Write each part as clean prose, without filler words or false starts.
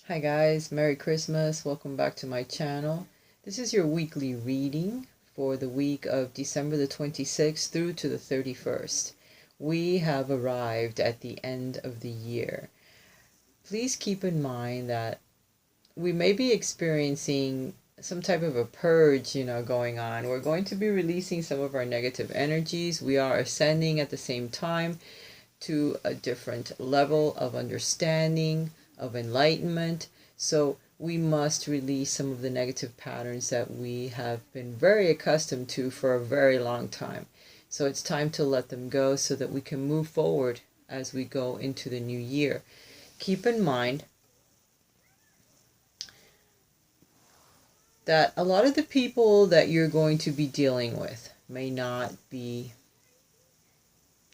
Hi guys, Merry Christmas. Welcome back to my channel. This is your weekly reading for the week of December the 26th through to the 31st. We have arrived at the end of the year. Please keep in mind that we may be experiencing some type of a purge, going on. We're going to be releasing some of our negative energies. We are ascending at the same time to a different level of understanding, of enlightenment. So we must release some of the negative patterns that we have been very accustomed to for a very long time. So it's time to let them go so that we can move forward as we go into the new year. Keep in mind that a lot of the people that you're going to be dealing with may not be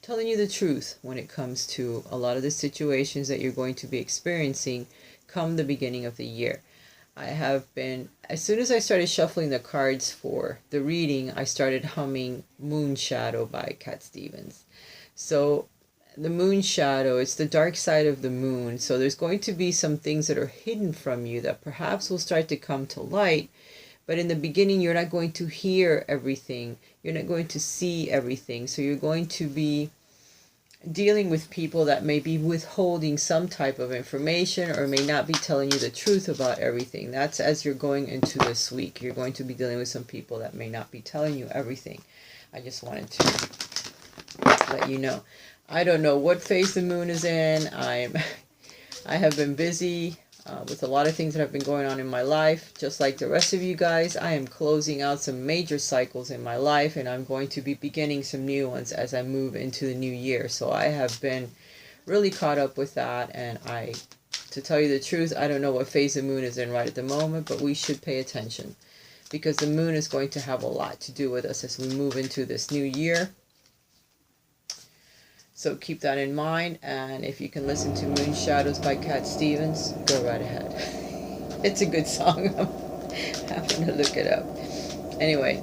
telling you the truth when it comes to a lot of the situations that you're going to be experiencing come the beginning of the year. I have been, as soon as I started shuffling the cards for the reading, I started humming Moon Shadow by Cat Stevens. So the moon shadow, it's the dark side of the moon. So there's going to be some things that are hidden from you that perhaps will start to come to light. But in the beginning, you're not going to hear everything. You're not going to see everything. So you're going to be dealing with people that may be withholding some type of information or may not be telling you the truth about everything. That's as you're going into this week. You're going to be dealing with some people that may not be telling you everything. I just wanted to let you know. I don't know what phase the moon is in. I have been busy with a lot of things that have been going on in my life. Just like the rest of you guys, I am closing out some major cycles in my life, and I'm going to be beginning some new ones as I move into the new year. So I have been really caught up with that, and to tell you the truth, I don't know what phase the moon is in right at the moment, but we should pay attention because the moon is going to have a lot to do with us as we move into this new year. So keep that in mind, and if you can listen to Moon Shadows by Cat Stevens, go right ahead. It's a good song. I'm having to look it up. Anyway,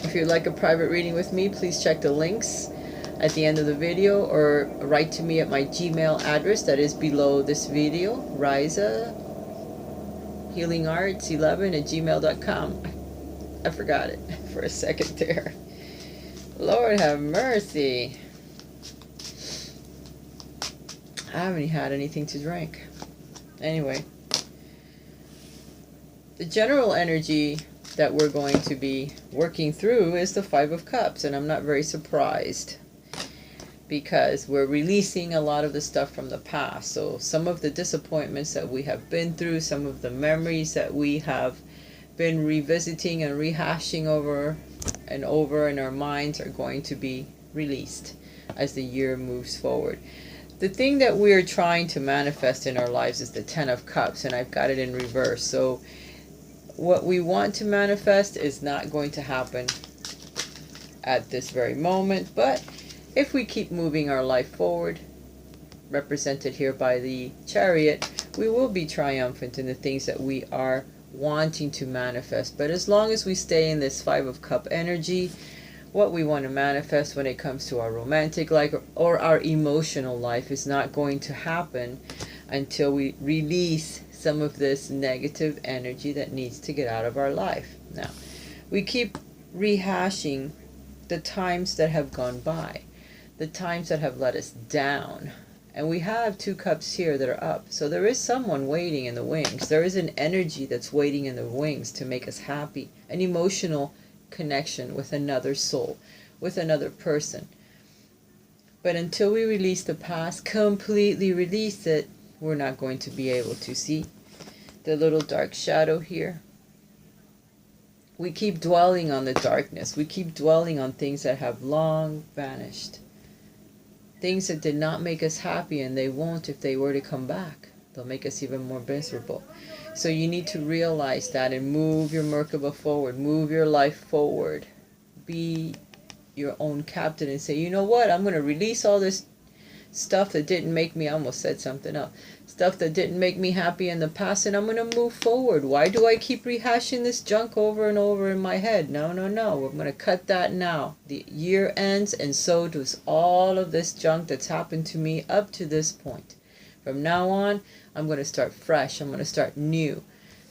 if you'd like a private reading with me, please check the links at the end of the video or write to me at my Gmail address that is below this video, Raisa healingarts11@gmail.com. I forgot it for a second there. Lord have mercy. I haven't had anything to drink. Anyway, the general energy that we're going to be working through is the Five of Cups, and I'm not very surprised because we're releasing a lot of the stuff from the past. So some of the disappointments that we have been through, some of the memories that we have been revisiting and rehashing over and over in our minds are going to be released as the year moves forward. The thing that we are trying to manifest in our lives is the Ten of Cups, and I've got it in reverse. So what we want to manifest is not going to happen at this very moment, but if we keep moving our life forward, represented here by the Chariot, we will be triumphant in the things that we are wanting to manifest. But as long as we stay in this Five of Cup energy, what we want to manifest when it comes to our romantic life or our emotional life is not going to happen until we release some of this negative energy that needs to get out of our life. Now, we keep rehashing the times that have gone by, the times that have let us down. And we have two cups here that are up. So there is someone waiting in the wings. There is an energy that's waiting in the wings to make us happy. An emotional connection with another soul, with another person. But until we release the past, completely release it, we're not going to be able to see the little dark shadow here. We keep dwelling on the darkness. We keep dwelling on things that have long vanished. Things that did not make us happy, and they won't if they were to come back. They'll make us even more miserable. So you need to realize that and move your Merkaba forward. Move your life forward. Be your own captain and say, you know what? I'm going to release all this stuff that didn't make me, I almost said something else, stuff that didn't make me happy in the past, and I'm going to move forward. Why do I keep rehashing this junk over and over in my head? No. I'm going to cut that now. The year ends, and so does all of this junk that's happened to me up to this point. From now on, I'm going to start fresh. I'm going to start new.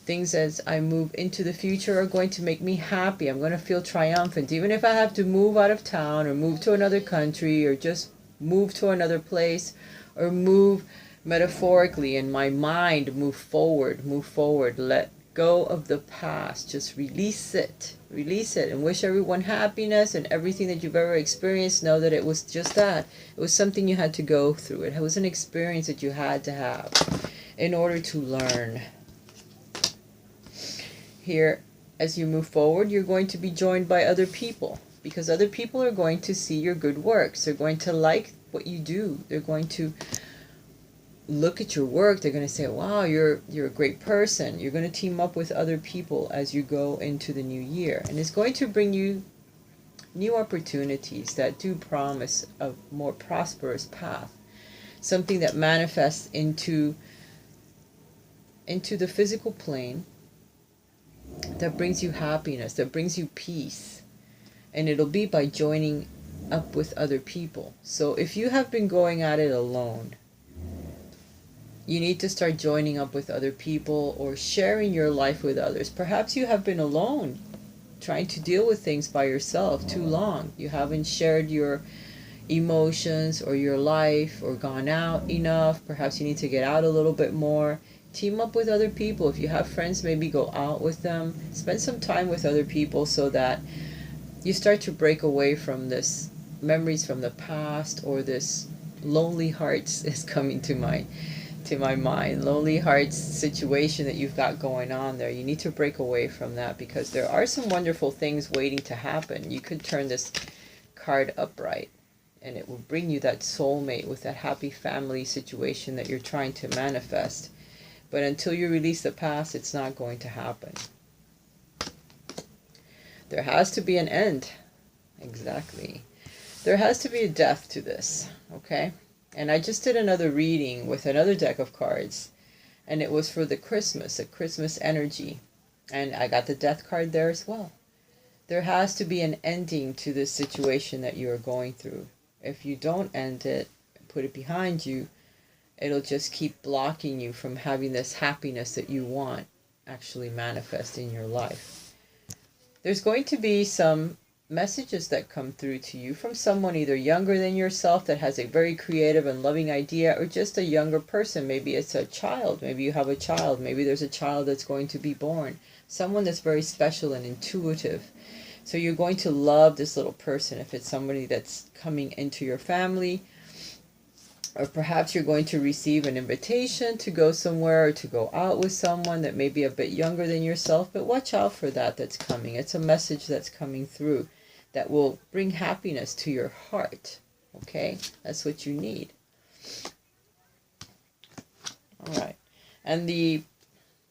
Things as I move into the future are going to make me happy. I'm going to feel triumphant. Even if I have to move out of town or move to another country or just move to another place or move metaphorically in my mind, move forward, let go of the past. Just release it and wish everyone happiness, and everything that you've ever experienced, know that it was just that. It was something you had to go through. It was an experience that you had to have in order to learn. Here, as you move forward, you're going to be joined by other people, because other people are going to see your good works. They're going to like what you do. They're going to look at your work. They're going to say, wow, you're a great person. You're going to team up with other people as you go into the new year, and it's going to bring you new opportunities that do promise a more prosperous path, something that manifests into the physical plane, that brings you happiness, that brings you peace. And it'll be by joining up with other people. So if you have been going at it alone, you need to start joining up with other people or sharing your life with others. Perhaps you have been alone, trying to deal with things by yourself too long. You haven't shared your emotions or your life or gone out enough. Perhaps you need to get out a little bit more. Team up with other people. If you have friends, maybe go out with them. Spend some time with other people so that you start to break away from this memories from the past, or this lonely hearts is coming to my mind. Lonely hearts situation that you've got going on there. You need to break away from that, because there are some wonderful things waiting to happen. You could turn this card upright, and it will bring you that soulmate with that happy family situation that you're trying to manifest. But until you release the past, it's not going to happen. There has to be an end. Exactly. There has to be a death to this, okay? And I just did another reading with another deck of cards, and it was for the Christmas, a Christmas energy. And I got the death card there as well. There has to be an ending to this situation that you are going through. If you don't end it, put it behind you, it'll just keep blocking you from having this happiness that you want actually manifest in your life. There's going to be some messages that come through to you from someone either younger than yourself that has a very creative and loving idea, or just a younger person. Maybe it's a child. Maybe you have a child. Maybe there's a child that's going to be born. Someone that's very special and intuitive. So you're going to love this little person if it's somebody that's coming into your family. Or perhaps you're going to receive an invitation to go somewhere, or to go out with someone that may be a bit younger than yourself. But watch out for that that's coming. It's a message that's coming through that will bring happiness to your heart. Okay? That's what you need. All right. And the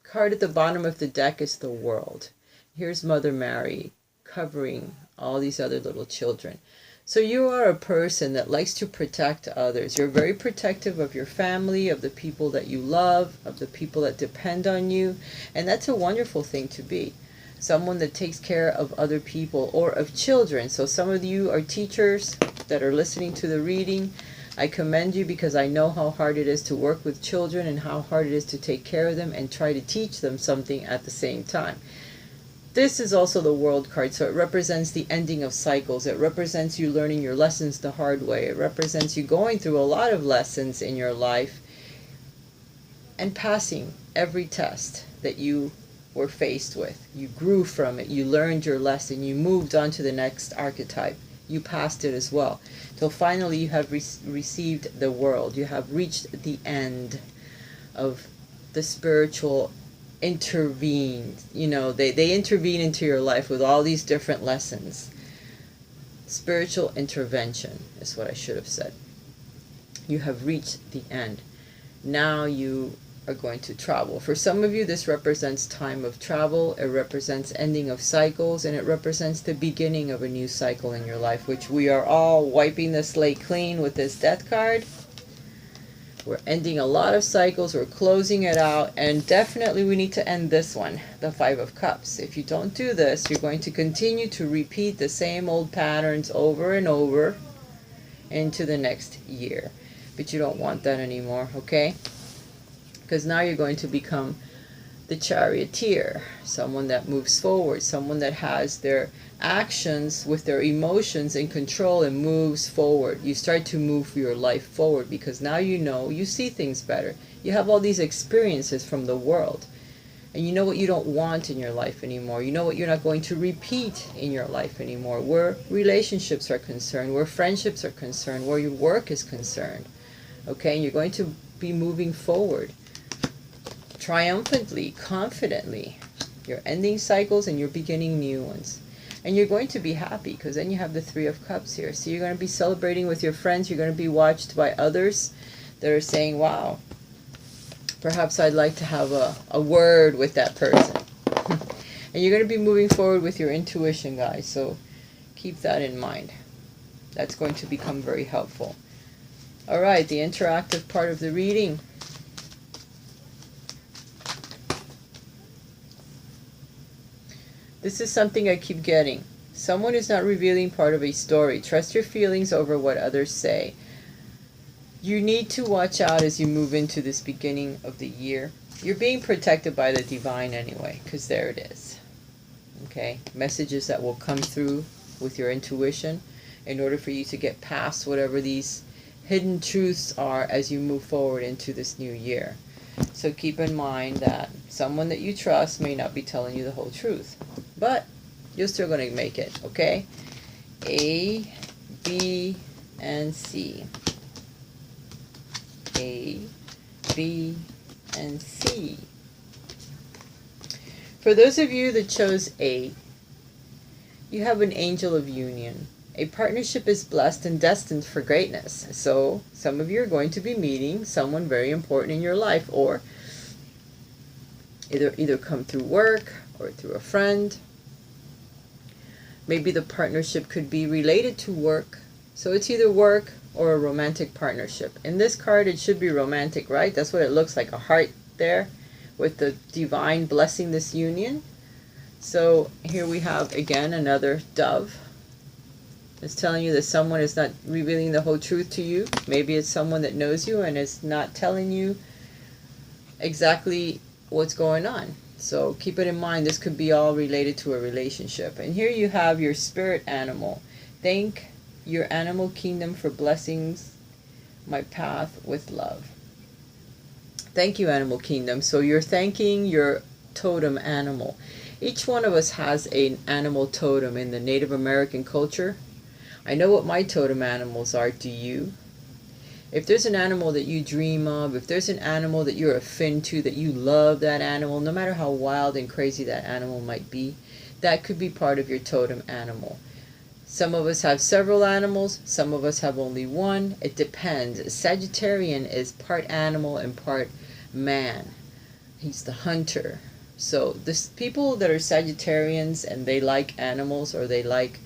card at the bottom of the deck is the World. Here's Mother Mary covering all these other little children. So you are a person that likes to protect others. You're very protective of your family, of the people that you love, of the people that depend on you. And that's a wonderful thing to be. Someone that takes care of other people or of children. So some of you are teachers that are listening to the reading. I commend you, because I know how hard it is to work with children and how hard it is to take care of them and try to teach them something at the same time. This is also the World card, so it represents the ending of cycles. It represents you learning your lessons the hard way. It represents you going through a lot of lessons in your life and passing every test that you were faced with. You grew from it. You learned your lesson. You moved on to the next archetype. You passed it as well. Till finally you have received the World. You have reached the end of the spiritual intervene. You know, they intervene into your life with all these different lessons. Spiritual intervention is what I should have said. You have reached the end. Now you are going to travel. For some of you, this represents time of travel. It represents ending of cycles, and it represents the beginning of a new cycle in your life, which we are all wiping the slate clean with this death card. We're ending a lot of cycles. We're closing it out. And definitely we need to end this one, the Five of Cups. If you don't do this, you're going to continue to repeat the same old patterns over and over into the next year. But you don't want that anymore, okay? Because now you're going to become the charioteer, someone that moves forward, someone that has their actions with their emotions in control and moves forward. You start to move your life forward because now you know, you see things better. You have all these experiences from the world. And you know what you don't want in your life anymore. You know what you're not going to repeat in your life anymore. Where relationships are concerned, where friendships are concerned, where your work is concerned. Okay, and you're going to be moving forward triumphantly, confidently. You're ending cycles and you're beginning new ones. And you're going to be happy because then you have the Three of Cups here. So you're going to be celebrating with your friends. You're going to be watched by others that are saying, wow, perhaps I'd like to have a word with that person. And you're going to be moving forward with your intuition, guys. So keep that in mind. That's going to become very helpful. All right, the interactive part of the reading. This is something I keep getting. Someone is not revealing part of a story. Trust your feelings over what others say. You need to watch out as you move into this beginning of the year. You're being protected by the divine anyway, because there it is. Okay? Messages that will come through with your intuition in order for you to get past whatever these hidden truths are as you move forward into this new year. So keep in mind that someone that you trust may not be telling you the whole truth. But you're still going to make it, okay? A, B, and C. A, B, and C. For those of you that chose A, you have an angel of union. A partnership is blessed and destined for greatness. So some of you are going to be meeting someone very important in your life, or either come through work or through a friend. Maybe the partnership could be related to work. So it's either work or a romantic partnership. In this card, it should be romantic, right? That's what it looks like, a heart there with the divine blessing this union. So here we have, again, another dove. It's telling you that someone is not revealing the whole truth to you. Maybe it's someone that knows you and is not telling you exactly what's going on. So keep it in mind, this could be all related to a relationship. And here you have your spirit animal. Thank your animal kingdom for blessings my path with love. Thank you, animal kingdom. So you're thanking your totem animal. Each one of us has an animal totem in the Native American culture. I know what my totem animals are. Do you? If there's an animal that you dream of, if there's an animal that you're akin to, that you love that animal, no matter how wild and crazy that animal might be, that could be part of your totem animal. Some of us have several animals, some of us have only one. It depends. Sagittarian is part animal and part man. He's the hunter. So this people that are Sagittarians and they like animals or they like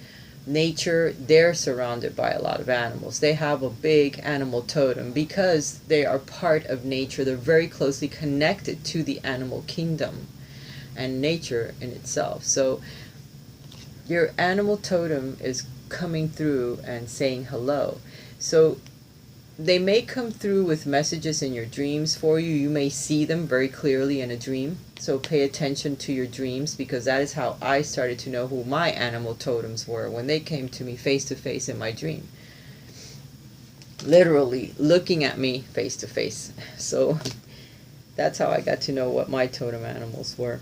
nature, they're surrounded by a lot of animals. They have a big animal totem because they are part of nature. They're very closely connected to the animal kingdom and nature in itself. So your animal totem is coming through and saying hello. So they may come through with messages in your dreams for you. You may see them very clearly in a dream. So pay attention to your dreams, because that is how I started to know who my animal totems were, when they came to me face to face in my dream. Literally looking at me face to face. So that's how I got to know what my totem animals were.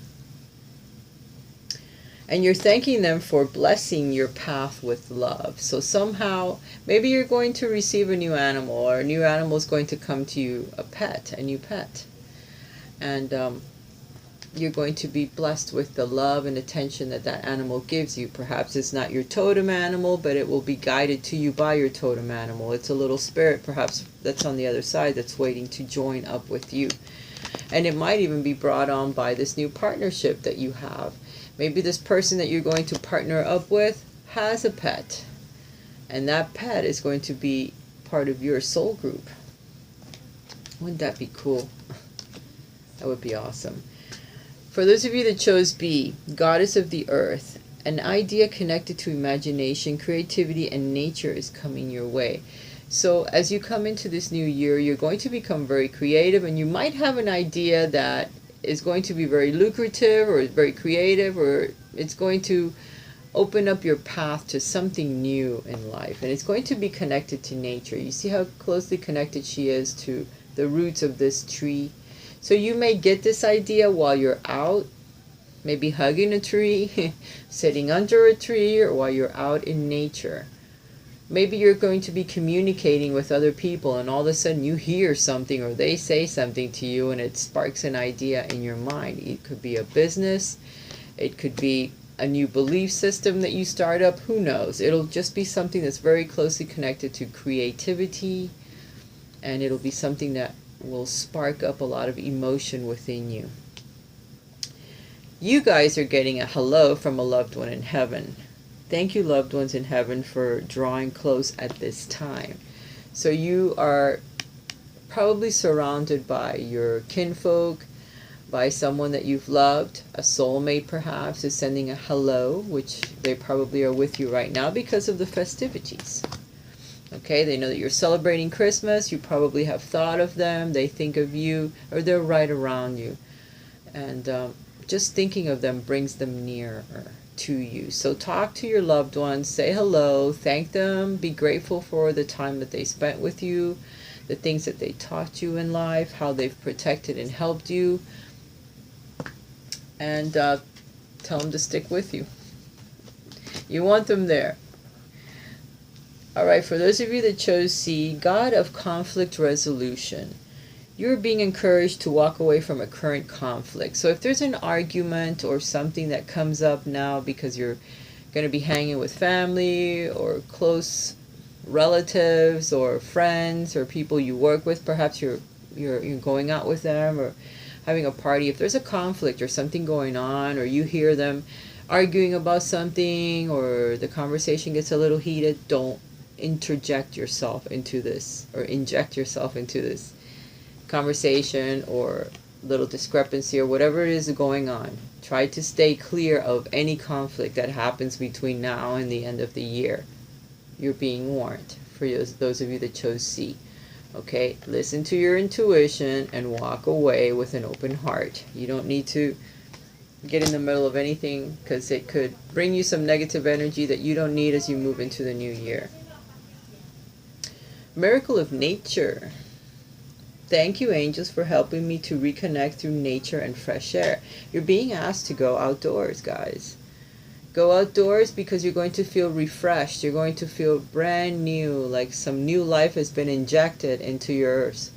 And you're thanking them for blessing your path with love. So somehow, maybe you're going to receive a new animal, or a new animal is going to come to you, a new pet. And you're going to be blessed with the love and attention that that animal gives you. Perhaps it's not your totem animal, but it will be guided to you by your totem animal. It's a little spirit, perhaps, that's on the other side that's waiting to join up with you. And it might even be brought on by this new partnership that you have. Maybe this person that you're going to partner up with has a pet. And that pet is going to be part of your soul group. Wouldn't that be cool? That would be awesome. For those of you that chose B, Goddess of the Earth, an idea connected to imagination, creativity, and nature is coming your way. So as you come into this new year, you're going to become very creative, and you might have an idea that is going to be very lucrative or very creative, or it's going to open up your path to something new in life. And it's going to be connected to nature. You see how closely connected she is to the roots of this tree? So you may get this idea while you're out, maybe hugging a tree, sitting under a tree, or while you're out in nature. Maybe you're going to be communicating with other people, and all of a sudden you hear something or they say something to you, and it sparks an idea in your mind. It could be a business, it could be a new belief system that you start up, who knows. It'll just be something that's very closely connected to creativity, and it'll be something that will spark up a lot of emotion within you. You guys are getting a hello from a loved one in heaven. Thank you, loved ones in heaven, for drawing close at this time. So you are probably surrounded by your kinfolk, by someone that you've loved. A soulmate perhaps is sending a hello, which they probably are with you right now because of the festivities. Okay, they know that you're celebrating Christmas. You probably have thought of them. They think of you, or they're right around you. And just thinking of them brings them nearer to you. So talk to your loved ones, say hello, thank them, be grateful for the time that they spent with you, the things that they taught you in life, how they've protected and helped you, and tell them to stick with you. You want them there. Alright, for those of you that chose C, God of conflict resolution. You're being encouraged to walk away from a current conflict. So if there's an argument or something that comes up now because you're going to be hanging with family or close relatives or friends or people you work with, perhaps you're going out with them or having a party. If there's a conflict or something going on, or you hear them arguing about something, or the conversation gets a little heated, don't interject yourself into this or inject yourself into this conversation or little discrepancy or whatever it is going on. Try to stay clear of any conflict that happens between now and the end of the year. You're being warned, for those of you that chose C. Okay, listen to your intuition and walk away with an open heart. You don't need to get in the middle of anything, because it could bring you some negative energy that you don't need as you move into the new year. Miracle of nature. Thank you, angels, for helping me to reconnect through nature and fresh air. You're being asked to go outdoors, guys. Go outdoors because you're going to feel refreshed. You're going to feel brand new, like some new life has been injected into yours.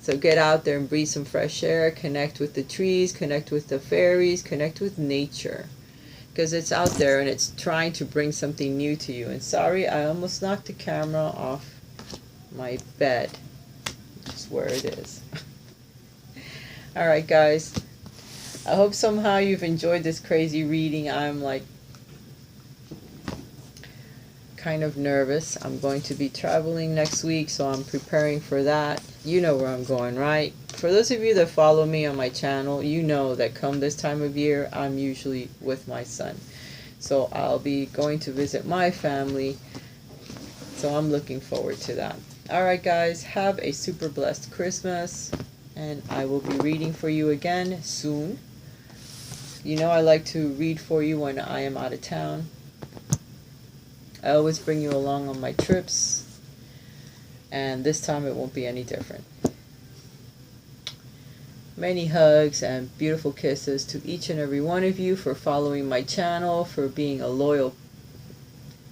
So get out there and breathe some fresh air. Connect with the trees, connect with the fairies, connect with nature. Because it's out there and it's trying to bring something new to you. And sorry, I almost knocked the camera off my bed. Just where it is. Alright, guys. I hope somehow you've enjoyed this crazy reading. I'm like kind of nervous. I'm going to be traveling next week, so I'm preparing for that. You know where I'm going, right? For those of you that follow me on my channel, you know that come this time of year, I'm usually with my son. So I'll be going to visit my family. So I'm looking forward to that. Alright, guys, have a super blessed Christmas, and I will be reading for you again soon. You know I like to read for you when I am out of town. I always bring you along on my trips, and this time it won't be any different. Many hugs and beautiful kisses to each and every one of you for following my channel, for being a loyal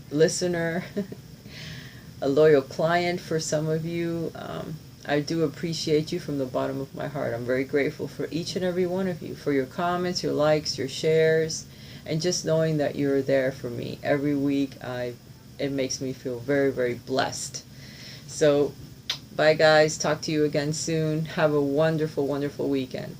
listener, a loyal client for some of you. I do appreciate you from the bottom of my heart. I'm very grateful for each and every one of you, for your comments, your likes, your shares, and just knowing that you're there for me every week. It makes me feel very, very blessed. So bye, guys. Talk to you again soon. Have a wonderful, wonderful weekend.